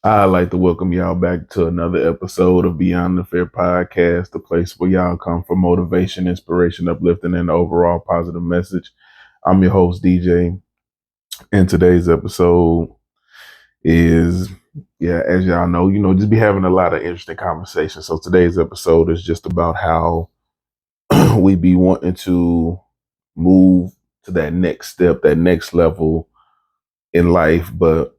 I'd like to welcome y'all back to another episode of Beyond the Fair Podcast, the place where y'all come for motivation, inspiration, uplifting, and overall positive message. I'm your host, DJ, and today's episode is, as y'all know, just be having a lot of interesting conversations. So today's episode is just about how we be wanting to move to that next step, that next level in life, but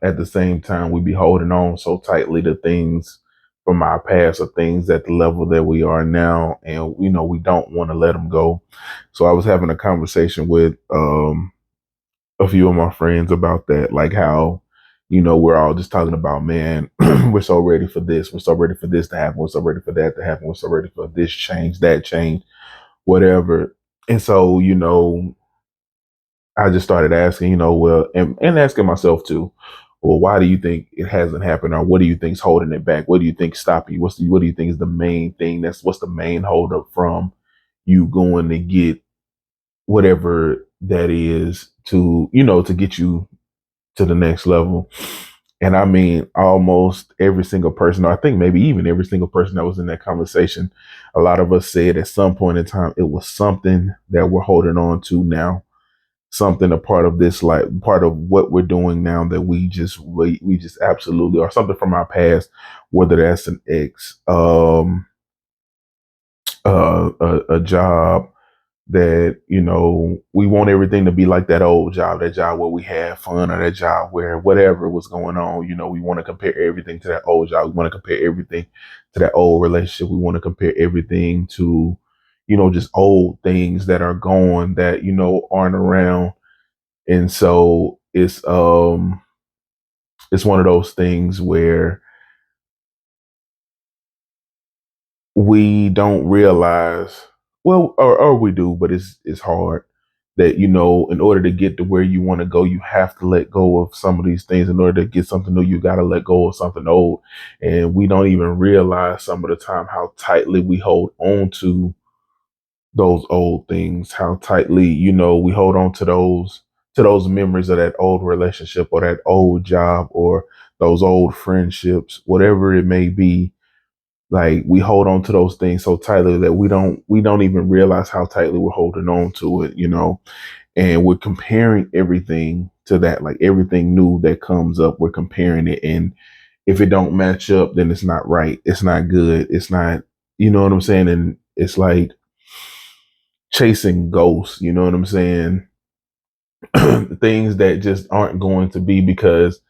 at the same time, we be holding on so tightly to things from our past or things at the level that we are now, and we don't want to let them go. So I was having a conversation with a few of my friends about that, like how we're all just talking about, man, we're so ready for this, we're so ready for this to happen, we're so ready for that to happen, we're so ready for this change, that change, whatever. And so I just started asking, well, and asking myself too, well, why do you think it hasn't happened, or what do you think's holding it back? What do you think stop you? What do you think is the main thing? What's the main holdup from you going to get whatever that is to get you to the next level? And I mean, almost every single person, or I think maybe even every single person that was in that conversation, a lot of us said at some point in time it was something that we're holding on to now, something a part of this, like part of what we're doing now, that we just absolutely, or something from our past, whether that's an ex, a job that we want everything to be like that old job, that job where we had fun, or that job where whatever was going on, we want to compare everything to that old job, we want to compare everything to that old relationship, we want to compare everything to just old things that are gone, that aren't around. And so it's one of those things where we don't realize, well, or we do, but it's hard, that in order to get to where you want to go, you have to let go of some of these things. In order to get something new, you got to let go of something old. And we don't even realize some of the time how tightly we hold on to those old things, how tightly we hold on to those memories of that old relationship, or that old job, or those old friendships, whatever it may be. Like, we hold on to those things so tightly that we don't even realize how tightly we're holding on to it, and we're comparing everything to that. Like, everything new that comes up, we're comparing it, and if it don't match up, then it's not right, it's not good, it's not, you know what I'm saying? And it's like chasing ghosts, you know what I'm saying? Things that just aren't going to be, because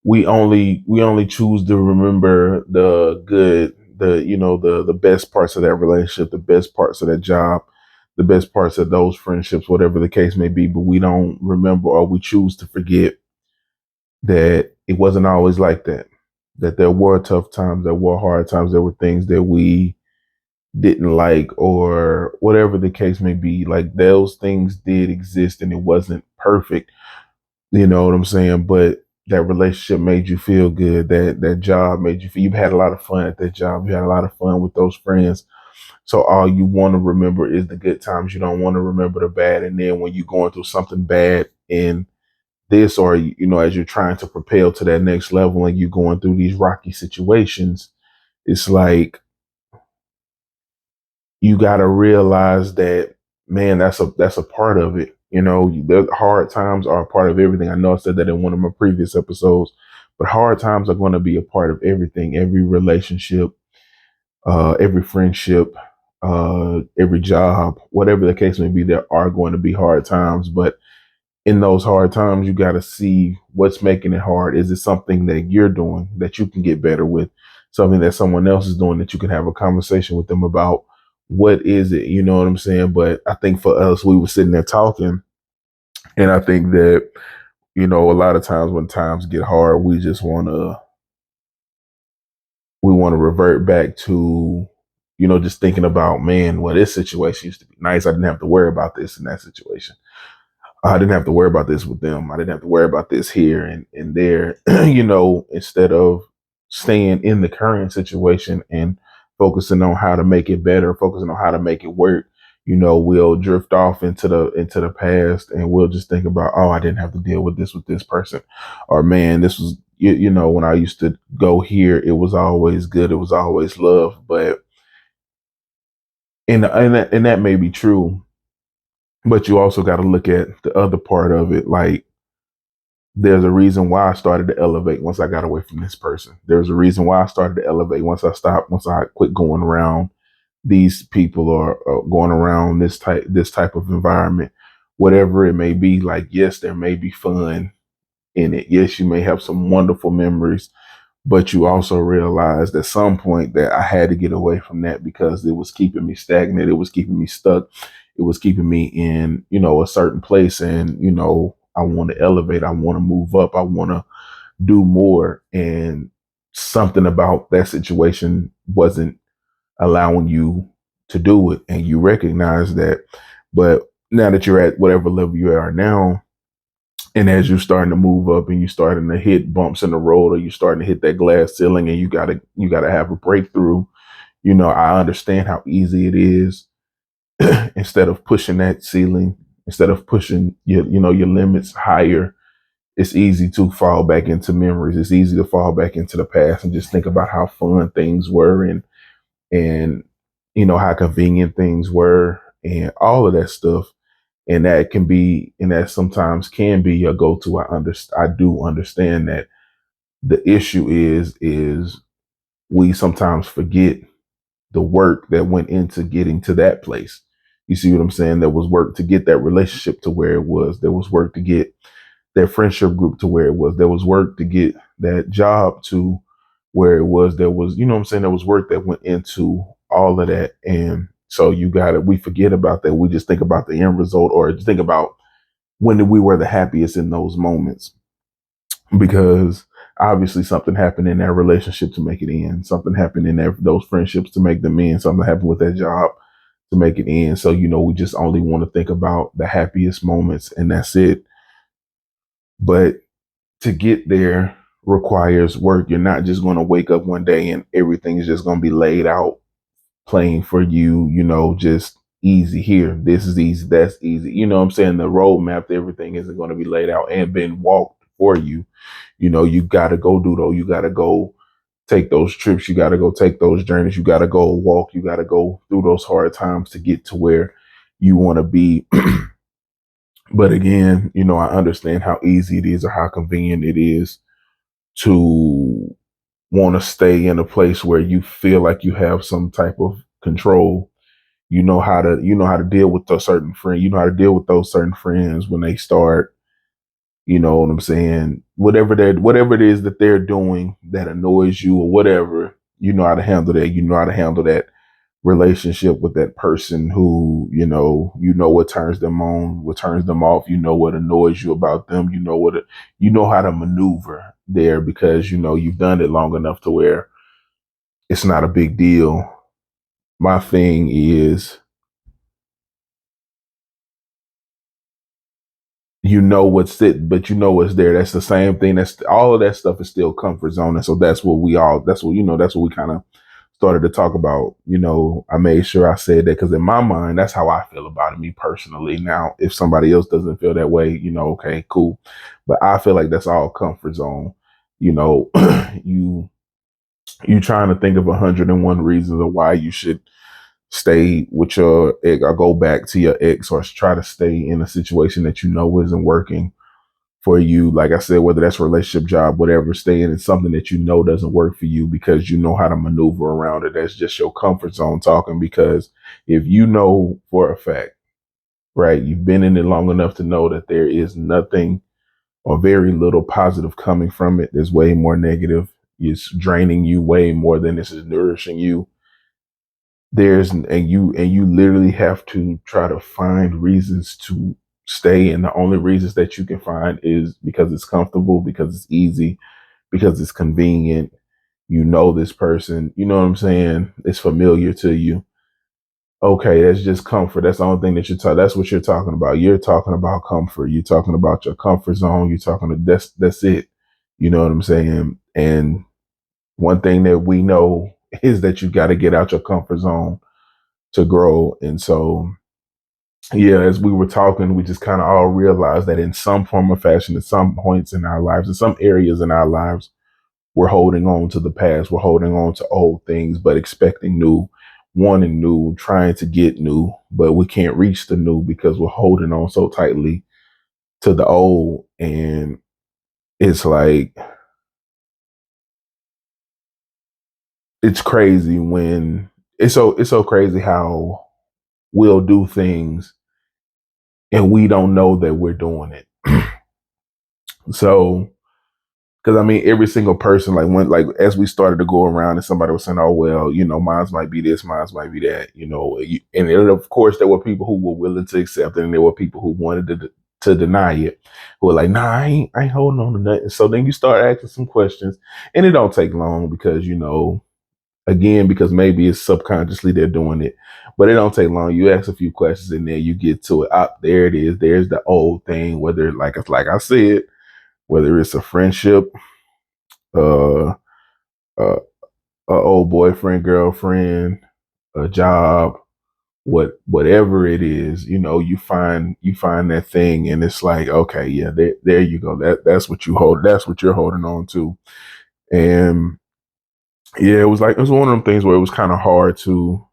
we only choose to remember the good, the best parts of that relationship, the best parts of that job, the best parts of those friendships, whatever the case may be. But we don't remember, or we choose to forget, that it wasn't always like that, that there were tough times, there were hard times, there were things that we didn't like, or whatever the case may be. Like, those things did exist, and it wasn't perfect, you know what I'm saying? But that relationship made you feel good, that job made you feel, you had a lot of fun at that job, you had a lot of fun with those friends. So all you want to remember is the good times, you don't want to remember the bad. And then when you're going through something bad in this, or as you're trying to propel to that next level, and you're going through these rocky situations, it's like you got to realize that, man, that's a part of it. The hard times are a part of everything. I know I said that in one of my previous episodes, but hard times are going to be a part of everything, every relationship, every friendship, every job, whatever the case may be. There are going to be hard times, but in those hard times, you got to see what's making it hard. Is it something that you're doing that you can get better with? Something that someone else is doing that you can have a conversation with them about? What is it? You know what I'm saying? But I think for us, we were sitting there talking, and I think that, a lot of times when times get hard, we want to revert back to, just thinking about, man, well, this situation used to be nice. I didn't have to worry about this in that situation. I didn't have to worry about this with them. I didn't have to worry about this here and there, instead of staying in the current situation and focusing on how to make it better, focusing on how to make it work. We'll drift off into the past, and we'll just think about, oh, I didn't have to deal with this person, or man, this was, you know, when I used to go here, it was always good. It was always love. But and that may be true, but you also got to look at the other part of it. Like, there's a reason why I started to elevate once I got away from this person. There's a reason why I started to elevate once I quit going around these people, or going around this type of environment, whatever it may be. Like, yes, there may be fun in it. Yes, you may have some wonderful memories, but you also realized at some point that I had to get away from that because it was keeping me stagnant. It was keeping me stuck. It was keeping me in, you know, a certain place. And, you know, I want to elevate. I want to move up. I want to do more. And something about that situation wasn't allowing you to do it. And you recognize that. But now that you're at whatever level you are now, and as you're starting to move up and you're starting to hit bumps in the road, or you're starting to hit that glass ceiling, and you gotta have a breakthrough, you know, I understand how easy it is instead of pushing that ceiling, instead of pushing your limits higher, it's easy to fall back into memories. It's easy to fall back into the past and just think about how fun things were, and you know how convenient things were, and all of that stuff. And that sometimes can be your go-to. I do understand that. The issue is we sometimes forget the work that went into getting to that place. You see what I'm saying? There was work to get that relationship to where it was. There was work to get that friendship group to where it was. There was work to get that job to where it was. There was, you know what I'm saying? There was work that went into all of that. And so we forget about that. We just think about the end result, or just think about when we were the happiest in those moments, because obviously something happened in that relationship to make it end. Something happened in those friendships to make them end. Something happened with that job to make it end. So, you know, we just only want to think about the happiest moments, and that's it. But to get there requires work. You're not just going to wake up one day and everything is just going to be laid out plain for you, you know, just easy here. This is easy. That's easy. You know what I'm saying? The roadmap to everything isn't going to be laid out and been walked for you. You know, you got to go do those. You got to go take those trips. You got to go take those journeys. You got to go walk. You got to go through those hard times to get to where you want to be. But again, you know, I understand how easy it is, or how convenient it is to want to stay in a place where you feel like you have some type of control. You know how to deal with a certain friend. You know how to deal with those certain friends when they start, you know what I'm saying, whatever it is that they're doing that annoys you, or whatever, you know how to handle that. You know how to handle that relationship with that person who, you know what turns them on, what turns them off, you know what annoys you about them, you know how to maneuver there, because you know you've done it long enough to where it's not a big deal. My thing is, you know what's it, but you know what's there. That's the same thing. That's all of that stuff is still comfort zone. And so that's what we kind of started to talk about. You know, I made sure I said that because in my mind, that's how I feel about it, me personally. Now, if somebody else doesn't feel that way, you know, okay, cool. But I feel like that's all comfort zone. You know, you you trying to think of 101 reasons of why you should stay with your ex, or go back to your ex, or try to stay in a situation that you know isn't working for you. Like I said, whether that's a relationship, job, whatever, staying in something that you know doesn't work for you because you know how to maneuver around it. That's just your comfort zone talking. Because if you know for a fact, right, you've been in it long enough to know that there is nothing or very little positive coming from it. There's way more negative. It's draining you way more than this is nourishing you. And you literally have to try to find reasons to stay, and the only reasons that you can find is because it's comfortable, because it's easy, because it's convenient. You know this person, you know what I'm saying, it's familiar to you. Okay, that's just comfort. That's the only thing that that's what you're talking about. You're talking about comfort. You're talking about your comfort zone. You're talking to that's it. You know what I'm saying? And one thing that we know is that you got to get out your comfort zone to grow. And so, yeah, as we were talking, we just kind of all realized that in some form or fashion, at some points in our lives, in some areas in our lives, we're holding on to the past, we're holding on to old things, but expecting new, wanting new, trying to get new, but we can't reach the new because we're holding on so tightly to the old. And it's like, it's crazy when it's so crazy how we'll do things and we don't know that we're doing it. So, because I mean, every single person, like when, like as we started to go around, and somebody was saying, "Oh well, mine's might be this, mine's might be that," and then, of course there were people who were willing to accept it, and there were people who wanted to deny it, who were like, "Nah, I ain't holding on to nothing." So then you start asking some questions, and it don't take long because again, because maybe it's subconsciously they're doing it, but it don't take long. You ask a few questions, and then you get to it. Up there, it is. There's the old thing, whether like I said, whether it's a friendship, uh, a old boyfriend, girlfriend, a job, whatever it is, you find that thing, and it's like, okay, yeah, there you go. That's what you hold. That's what you're holding on to. And yeah, it was one of them things where it was kind of hard to.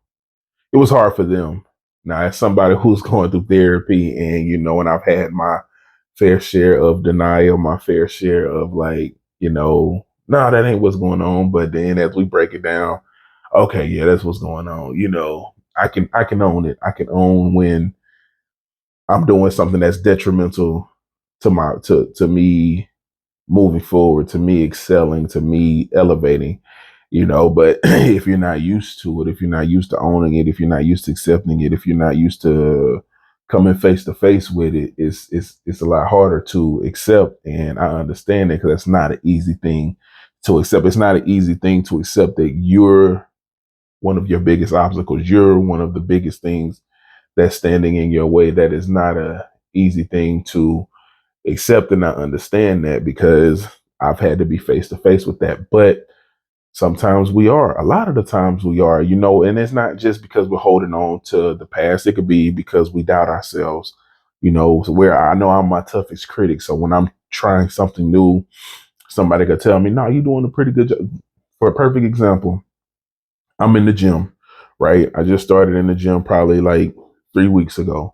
It was hard for them. Now, as somebody who's going through therapy, and I've had my fair share of denial, my fair share of like, no, that ain't what's going on. But then as we break it down, okay, yeah, that's what's going on. I can own it. I can own when I'm doing something that's detrimental to me moving forward, to me excelling, to me elevating. But if you're not used to it, if you're not used to owning it, if you're not used to accepting it, if you're not used to coming face to face with it, it's a lot harder to accept. And I understand that, because it's not an easy thing to accept. It's not an easy thing to accept that you're one of your biggest obstacles. You're one of the biggest things that's standing in your way. That is not a easy thing to accept, and I understand that because I've had to be face to face with that. But sometimes we are. A lot of the times we are, and it's not just because we're holding on to the past. It could be because we doubt ourselves, so where I know I'm my toughest critic. So when I'm trying something new, somebody could tell me, no, you're doing a pretty good job. For a perfect example, I'm in the gym, right? I just started in the gym probably like 3 weeks ago.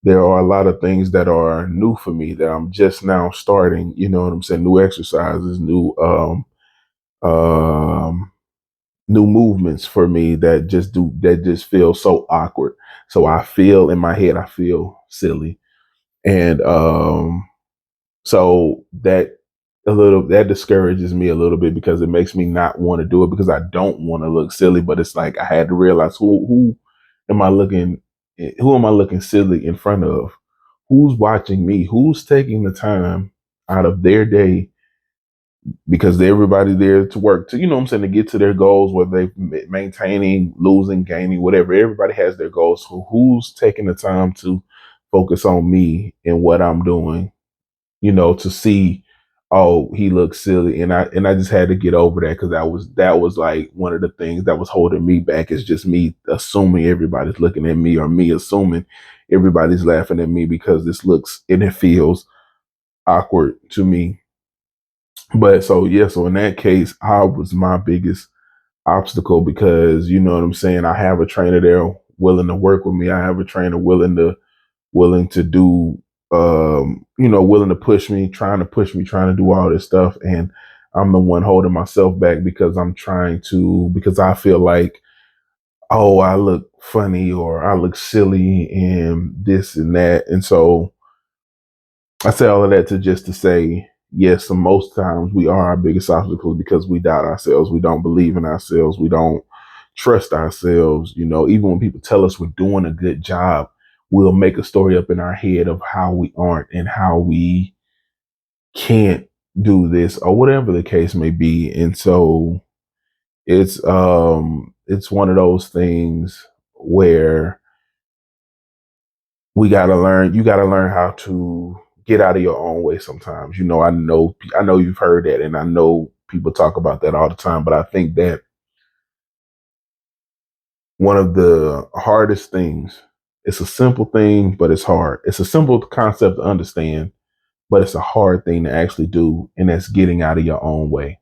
There are a lot of things that are new for me that I'm just now starting. You know what I'm saying? New exercises, um, new movements for me that just feel so awkward. So I feel in my head, I feel silly, and so that discourages me a little bit because it makes me not want to do it because I don't want to look silly. But it's like I had to realize who am I looking who am I looking silly in front of? Who's watching me? Who's taking the time out of their day, because everybody there to work to, what I'm saying, to get to their goals, whether they maintaining, losing, gaining, whatever. Everybody has their goals. So who's taking the time to focus on me and what I'm doing, to see, oh, he looks silly. And I just had to get over that, because that was like one of the things that was holding me back, is just me assuming everybody's looking at me, or me assuming everybody's laughing at me because this looks and it feels awkward to me. But so yeah, so in that case, I was my biggest obstacle, because you know what I'm saying, I have a trainer there willing to work with me. I have a trainer willing to do, willing to push me, trying to do all this stuff. And I'm the one holding myself back because because I feel like, oh, I look funny or I look silly and this and that. And so I say all of that to say, yes, so most times we are our biggest obstacle because we doubt ourselves. We don't believe in ourselves. We don't trust ourselves. Even when people tell us we're doing a good job, we'll make a story up in our head of how we aren't and how we can't do this or whatever the case may be. And so it's one of those things where you gotta learn how to get out of your own way sometimes. I know you've heard that, and I know people talk about that all the time, but I think that one of the hardest things, it's a simple thing, but it's hard. It's a simple concept to understand, but it's a hard thing to actually do, and that's getting out of your own way.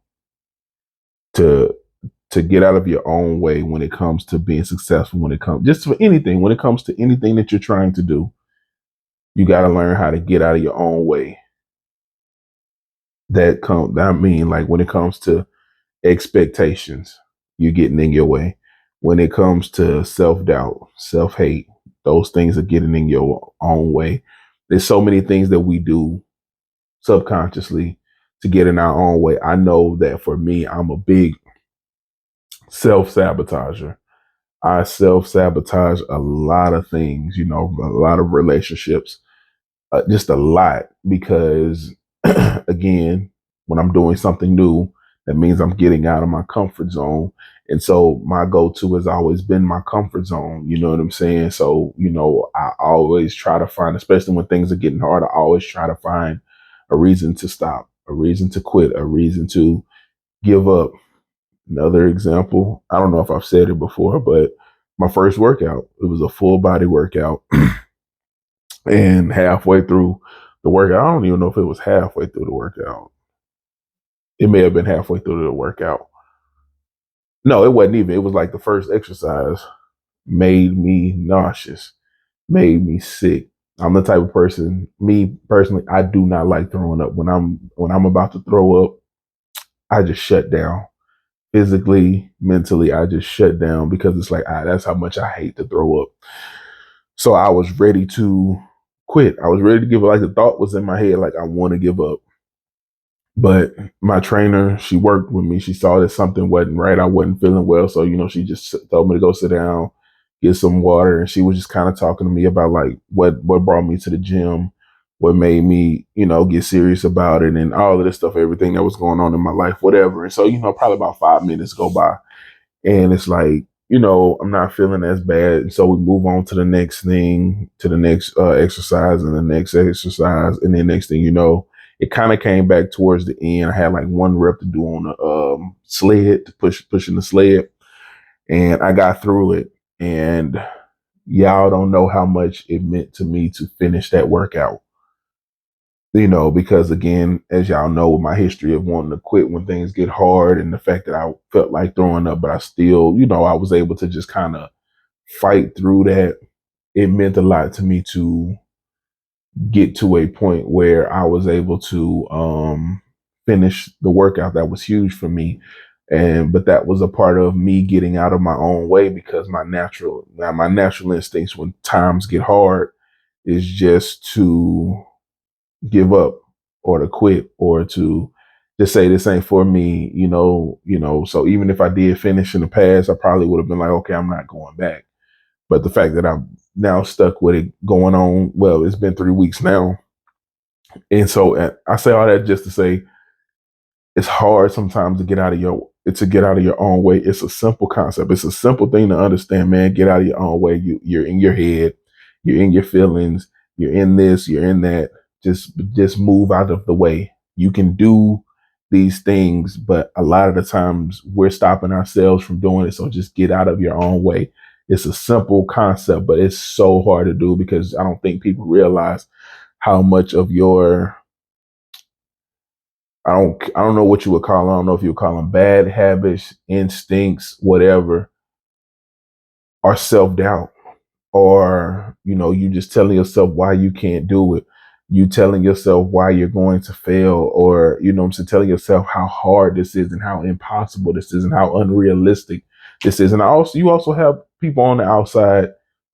to get out of your own way when it comes to being successful, when it comes just for anything, when it comes to anything that you're trying to do, you got to learn how to get out of your own way. I mean, like when it comes to expectations, you're getting in your way. When it comes to self-doubt, self-hate, those things are getting in your own way. There's so many things that we do subconsciously to get in our own way. I know that for me, I'm a big self-sabotager. I self sabotage a lot of things, a lot of relationships, just a lot because, again, when I'm doing something new, that means I'm getting out of my comfort zone. And so my go to has always been my comfort zone. You know what I'm saying? So, I always try to find, especially when things are getting hard, I always try to find a reason to stop, a reason to quit, a reason to give up. Another example, I don't know if I've said it before, but my first workout, it was a full body workout. And halfway through the workout, I don't even know if it was halfway through the workout. It may have been halfway through the workout. No, it wasn't even. It was like the first exercise made me nauseous, made me sick. I'm the type of person, me personally, I do not like throwing up. When I'm about to throw up, I just shut down. Physically, mentally, I just shut down because it's like, that's how much I hate to throw up. So I was ready to quit. I was ready to give up. Like the thought was in my head, like I want to give up. But my trainer, she worked with me. She saw that something wasn't right. I wasn't feeling well. So, she just told me to go sit down, get some water. And she was just kind of talking to me about like what brought me to the gym, what made me, get serious about it and all of this stuff, everything that was going on in my life, whatever. And so, probably about 5 minutes go by. And it's like, I'm not feeling as bad. And so we move on to the next thing, to the next exercise and the next exercise. And then next thing you know, it kind of came back towards the end. I had like one rep to do on the sled, to pushing the sled. And I got through it. And y'all don't know how much it meant to me to finish that workout. Because again, as y'all know, with my history of wanting to quit when things get hard and the fact that I felt like throwing up, but I still, I was able to just kind of fight through that. It meant a lot to me to get to a point where I was able to finish the workout. That was huge for me. But that was a part of me getting out of my own way because my natural instincts when times get hard is just to give up or to quit or to just say this ain't for me, so even if I did finish in the past, I probably would have been like, okay, I'm not going back. But the fact that I'm now stuck with it going on, well, it's been 3 weeks now. And so I say all that just to say it's hard sometimes to get out of your own way. It's a simple concept. It's a simple thing to understand, man. Get out of your own way. You're in your head, you're in your feelings, you're in this, you're in that. Just move out of the way. You can do these things, but a lot of the times we're stopping ourselves from doing it. So just get out of your own way. It's a simple concept, but it's so hard to do because I don't think people realize how much of your I don't know what you would call them. I don't know if you would call them bad habits, instincts, whatever, or self-doubt. Or, you just telling yourself why you can't do it. You telling yourself why you're going to fail, or, what I'm saying, telling yourself how hard this is and how impossible this is and how unrealistic this is. And you also have people on the outside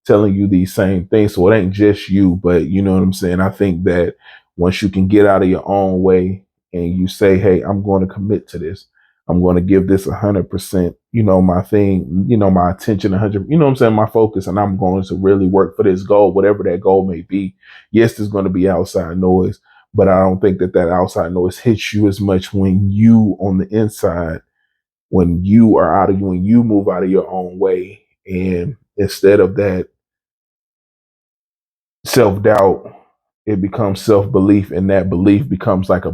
telling you these same things. So it ain't just you, but you know what I'm saying? I think that once you can get out of your own way and you say, hey, I'm going to commit to this. I'm going to give this 100%, my thing, my attention 100, what I'm saying, my focus, and I'm going to really work for this goal, whatever that goal may be. Yes, there's going to be outside noise, but I don't think that outside noise hits you as much when you on the inside, when you move out of your own way. And instead of that self-doubt, it becomes self-belief, and that belief becomes like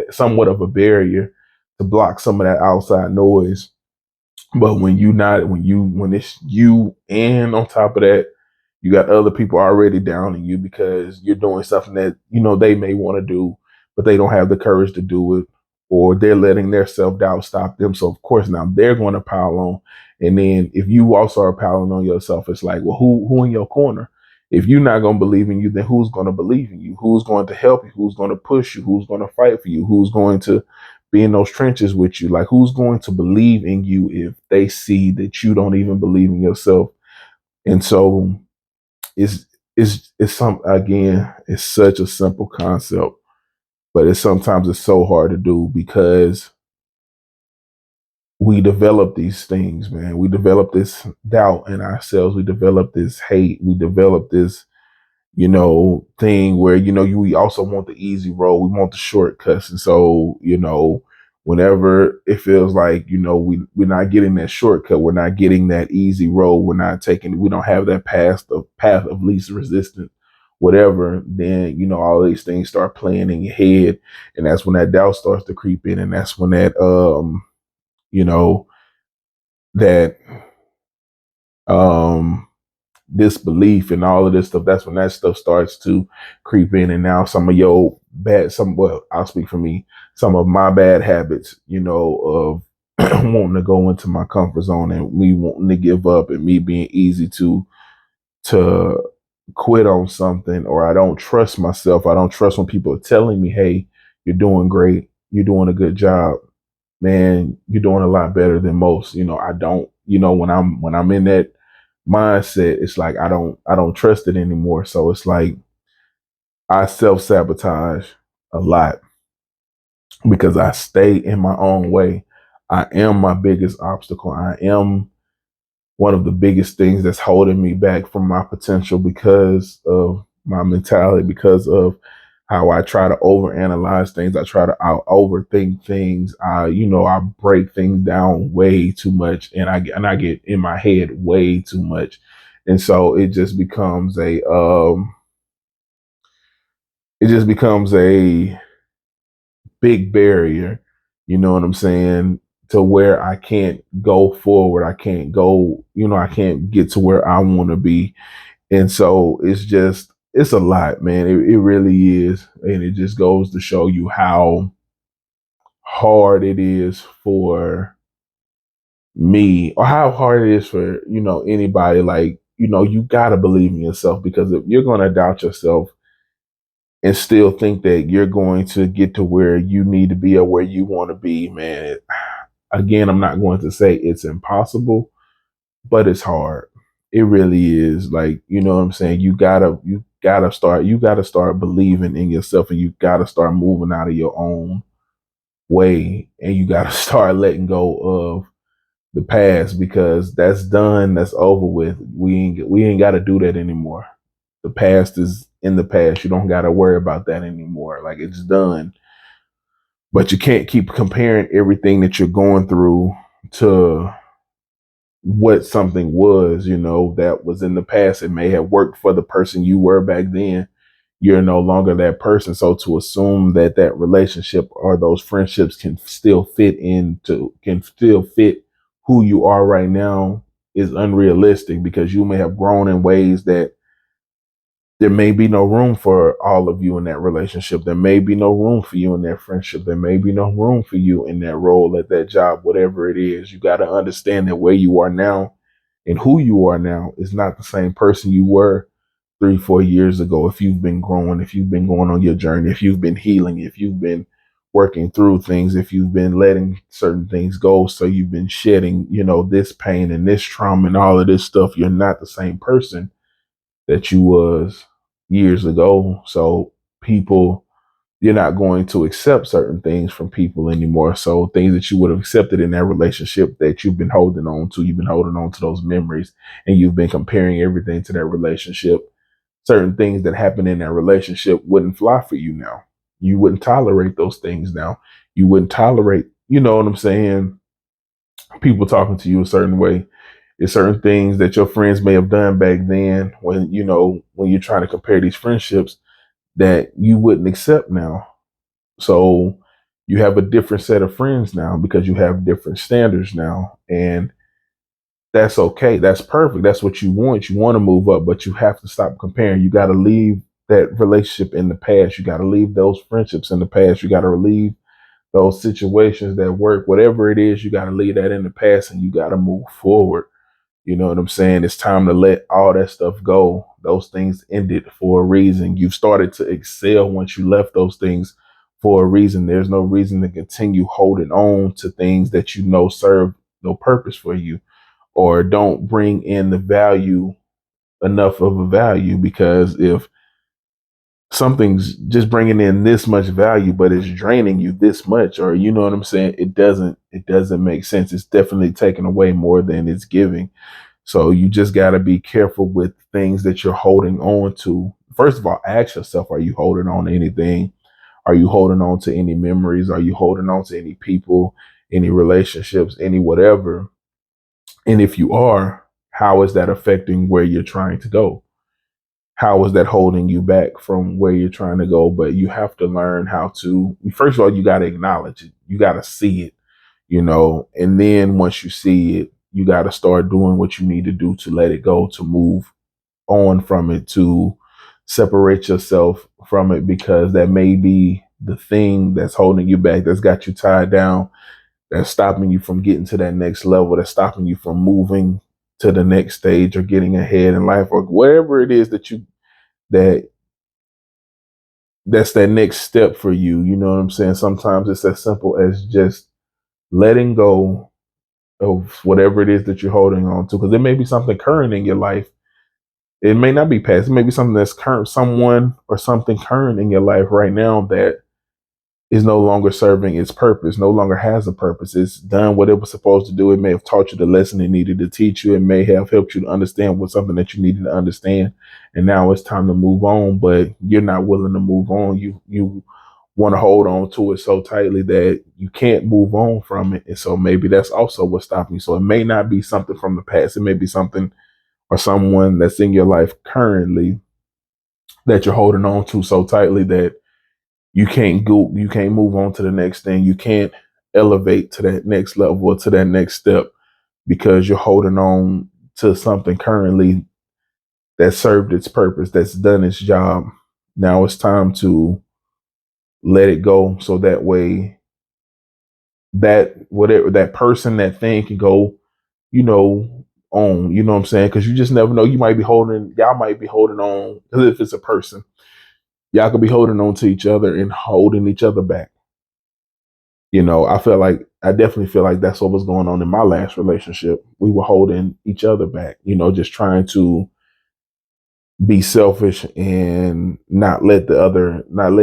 somewhat of a barrier to block some of that outside noise. But when it's you, and on top of that, you got other people already down on you because you're doing something that they may want to do, but they don't have the courage to do it, or they're letting their self doubt stop them. So of course now they're going to pile on. And then if you also are piling on yourself, it's like, well, who in your corner? If you're not going to believe in you, then who's going to believe in you? Who's going to help you? Who's going to push you? Who's going to fight for you? Who's going to be in those trenches with you? Like, who's going to believe in you if they see that you don't even believe in yourself? And so it's some, again, it's such a simple concept, but it's so hard to do because we develop these things, man. We develop this doubt in ourselves. We develop this hate. We develop this, thing where, we also want the easy road. We want the shortcuts. And so, whenever it feels like, we're not getting that shortcut, we're not getting that easy road, we don't have that path of least resistance, whatever, then, all these things start playing in your head. And that's when that doubt starts to creep in. And that's when you know, that um disbelief and all of this stuff, that's when that stuff starts to creep in. And now I'll speak for me, some of my bad habits, of wanting to go into my comfort zone and me wanting to give up and me being easy to quit on something, or I don't trust myself. I don't trust when people are telling me, hey, you're doing great, you're doing a good job, man, you're doing a lot better than most. I don't, when I'm in that mindset, it's like I don't trust it anymore. So it's like I self-sabotage a lot because I stay in my own way. I am my biggest obstacle. I am one of the biggest things that's holding me back from my potential because of my mentality, because of how I try to overanalyze things. I overthink things. I break things down way too much, and I get in my head way too much. And so it just becomes a big barrier, you know what I'm saying, to where I can't go forward. I can't get to where I want to be. And so it's a lot, man. It really is. And it just goes to show you how hard it is for me, or how hard it is for, anybody. Like, you got to believe in yourself, because if you're going to doubt yourself and still think that you're going to get to where you need to be or where you want to be, man, again, I'm not going to say it's impossible, but it's hard. It really is. Like, you know what I'm saying? You gotta start believing in yourself, and you gotta start moving out of your own way, and you gotta start letting go of the past, because that's done, that's over with. We ain't gotta do that anymore. The past is in the past. You don't gotta worry about that anymore. Like, it's done. But you can't keep comparing everything that you're going through to what something was, that was in the past. It may have worked for the person you were back then. You're no longer that person. So to assume that that relationship or those friendships can still fit who you are right now is unrealistic, because you may have grown in ways that there may be no room for all of you in that relationship. There may be no room for you in that friendship. There may be no room for you in that role at that job, whatever it is. You got to understand that where you are now and who you are now is not the same person you were 3, 4 years ago. If you've been growing, if you've been going on your journey, if you've been healing, if you've been working through things, if you've been letting certain things go, so you've been shedding, this pain and this trauma and all of this stuff, you're not the same person that you was years ago. So people, you're not going to accept certain things from people anymore. So things that you would have accepted in that relationship that you've been holding on to those memories, and you've been comparing everything to that relationship. Certain things that happened in that relationship wouldn't fly for you now. You wouldn't tolerate those things now. You wouldn't tolerate, you know what I'm saying, people talking to you a certain way. There's certain things that your friends may have done back then, when you're trying to compare these friendships, that you wouldn't accept now. So you have a different set of friends now because you have different standards now. And that's okay. That's perfect. That's what you want. You want to move up, but you have to stop comparing. You got to leave that relationship in the past. You got to leave those friendships in the past. You got to leave those situations that work, whatever it is, you got to leave that in the past and you got to move forward. You know what I'm saying? It's time to let all that stuff go. Those things ended for a reason. You've started to excel once you left those things for a reason. There's no reason to continue holding on to things that you know serve no purpose for you or don't bring in the value enough of a value, because if something's just bringing in this much value but it's draining you this much, or you know what I'm saying, it doesn't make sense. It's definitely taking away more than it's giving. So you just got to be careful with things that you're holding on to. First of all, ask yourself, are you holding on to anything? Are you holding on to any memories? Are you holding on to any people, any relationships, any whatever? And if you are, how is that affecting where you're trying to go? How is that holding you back from where you're trying to go? But you have to learn how to, first of all, you got to acknowledge it. You got to see it, and then once you see it, you got to start doing what you need to do to let it go, to move on from it, to separate yourself from it, because that may be the thing that's holding you back, that's got you tied down, that's stopping you from getting to that next level, that's stopping you from moving to the next stage or getting ahead in life, or whatever it is that that's that next step for you. You know what I'm saying? Sometimes it's as simple as just letting go of whatever it is that you're holding on to, because it may be something current in your life. It may not be past. It may be something that's current, someone or something current in your life right now that is no longer serving its purpose, no longer has a purpose. It's done what it was supposed to do. It may have taught you the lesson it needed to teach you. It may have helped you to understand what something that you needed to understand. And now it's time to move on, but you're not willing to move on. You want to hold on to it so tightly that you can't move on from it. And so maybe that's also what's stopping you. So it may not be something from the past. It may be something or someone that's in your life currently that you're holding on to so tightly that you can't move on to the next thing. You can't elevate to that next level or to that next step because you're holding on to something currently that served its purpose, that's done its job. Now it's time to let it go, so that way that whatever that person, that thing can go, you know, on. You know what I'm saying? Because you just never know. Y'all might be holding on, because if it's a person, y'all could be holding on to each other and holding each other back. I definitely feel like that's what was going on in my last relationship. We were holding each other back, just trying to be selfish and not let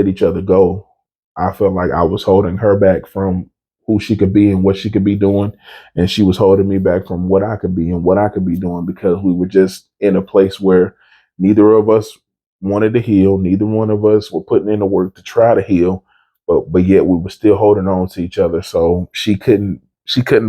each other go. I felt like I was holding her back from who she could be and what she could be doing, and she was holding me back from what I could be and what I could be doing, because we were just in a place where neither of us wanted to heal. Neither one of us were putting in the work to try to heal, but yet we were still holding on to each other. So she couldn't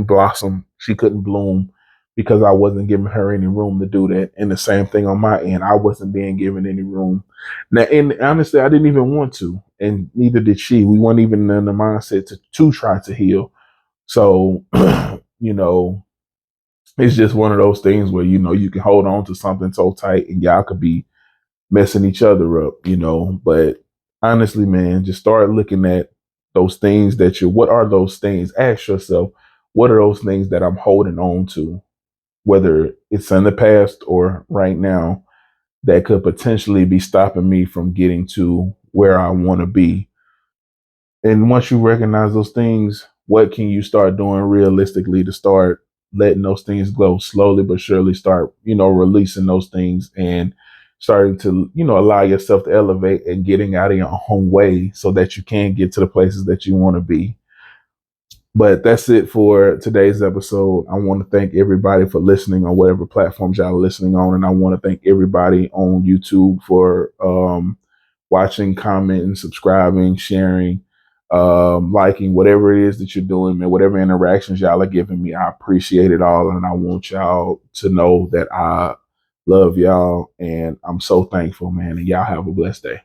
blossom, she couldn't bloom, because I wasn't giving her any room to do that. And the same thing on my end, I wasn't being given any room. Now, and honestly, I didn't even want to, and neither did she. We weren't even in the mindset to try to heal. So, you know, it's just one of those things where, you can hold on to something so tight and y'all could be messing each other up, But honestly, man, just start looking at those things what are those things? Ask yourself, what are those things that I'm holding on to, whether it's in the past or right now, that could potentially be stopping me from getting to where I want to be. And once you recognize those things, what can you start doing realistically to start letting those things go, slowly but surely? Start, releasing those things and starting to, allow yourself to elevate and getting out of your own way so that you can get to the places that you want to be. But that's it for today's episode. I want to thank everybody for listening on whatever platforms y'all are listening on. And I want to thank everybody on YouTube for watching, commenting, subscribing, sharing, liking, whatever it is that you're doing, man, whatever interactions y'all are giving me. I appreciate it all. And I want y'all to know that I love y'all. And I'm so thankful, man. And y'all have a blessed day.